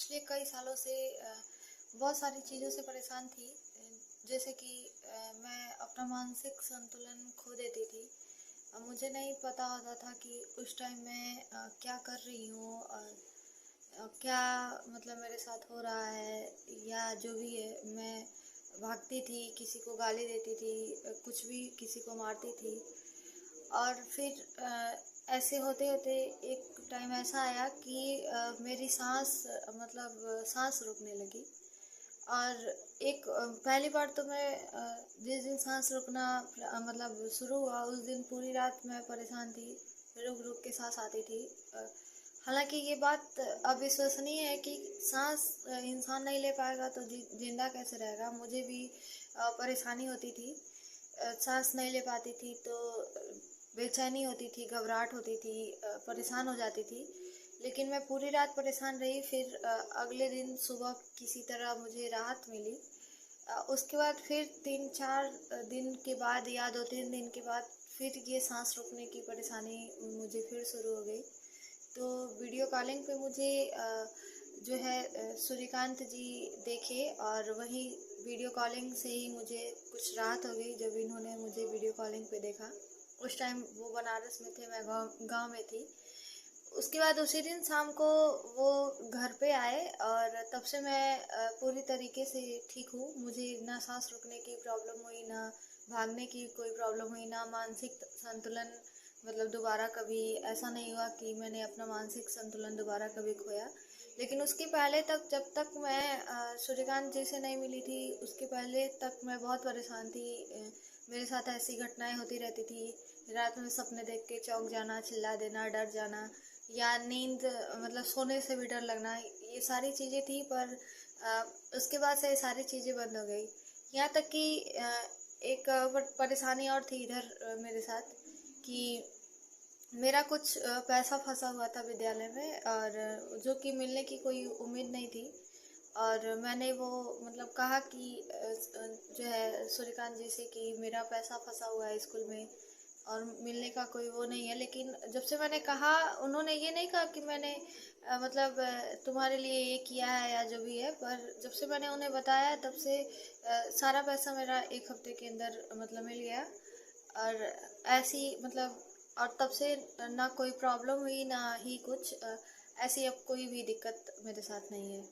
पिछले कई सालों से बहुत सारी चीज़ों से परेशान थी। जैसे कि मैं अपना मानसिक संतुलन खो देती थी। मुझे नहीं पता होता था कि उस टाइम मैं क्या कर रही हूँ और क्या मतलब मेरे साथ हो रहा है या जो भी है। मैं भागती थी, किसी को गाली देती थी, कुछ भी किसी को मारती थी। और फिर ऐसे होते होते एक टाइम ऐसा आया कि मेरी सांस मतलब सांस रुकने लगी। और एक पहली बार तो मैं जिस दिन सांस रुकना मतलब शुरू हुआ उस दिन पूरी रात मैं परेशान थी। रुक रुक के सांस आती थी। हालांकि ये बात अविश्वसनीय है कि सांस इंसान नहीं ले पाएगा तो जिंदा कैसे रहेगा। मुझे भी परेशानी होती थी। सांस नहीं ले पाती थी तो बेचैनी होती थी, घबराहट होती थी, परेशान हो जाती थी। लेकिन मैं पूरी रात परेशान रही। फिर अगले दिन सुबह किसी तरह मुझे राहत मिली। उसके बाद फिर 3-4 दिन के बाद या 2-3 दिन के बाद फिर ये सांस रोकने की परेशानी मुझे फिर शुरू हो गई। तो वीडियो कॉलिंग पे मुझे जो है सूर्यकांत जी देखे और वही वीडियो कॉलिंग से ही मुझे कुछ राहत हो गई जब इन्होंने मुझे वीडियो कॉलिंग पे देखा। उस टाइम वो बनारस में थे, मैं गांव में थी। उसके बाद उसी दिन शाम को वो घर पे आए और तब से मैं पूरी तरीके से ठीक हूँ। मुझे ना सांस रुकने की प्रॉब्लम हुई, ना भागने की कोई प्रॉब्लम हुई, ना मानसिक संतुलन मतलब दोबारा कभी ऐसा नहीं हुआ कि मैंने अपना मानसिक संतुलन दोबारा कभी खोया। लेकिन उसके पहले तक जब तक मैं सूर्यकांत जी से नहीं मिली थी उसके पहले तक मैं बहुत परेशान थी। मेरे साथ ऐसी घटनाएं होती रहती थी। रात में सपने देख के चौंक जाना, चिल्ला देना, डर जाना या नींद मतलब सोने से भी डर लगना, ये सारी चीज़ें थी। पर उसके बाद से ये सारी चीज़ें बंद हो गई। यहाँ तक कि एक परेशानी और थी इधर मेरे साथ कि मेरा कुछ पैसा फंसा हुआ था विद्यालय में और जो कि मिलने की कोई उम्मीद नहीं थी। और मैंने वो मतलब कहा कि जो है सूर्यकांत जी से कि मेरा पैसा फंसा हुआ है स्कूल में और मिलने का कोई वो नहीं है। लेकिन जब से मैंने कहा, उन्होंने ये नहीं कहा कि मैंने मतलब तुम्हारे लिए ये किया है या जो भी है। पर जब से मैंने उन्हें बताया तब से सारा पैसा मेरा एक हफ्ते के अंदर मतलब मिल गया। और ऐसी मतलब और तब से ना कोई प्रॉब्लम हुई ना ही कुछ ऐसी अब कोई भी दिक्कत मेरे साथ नहीं है।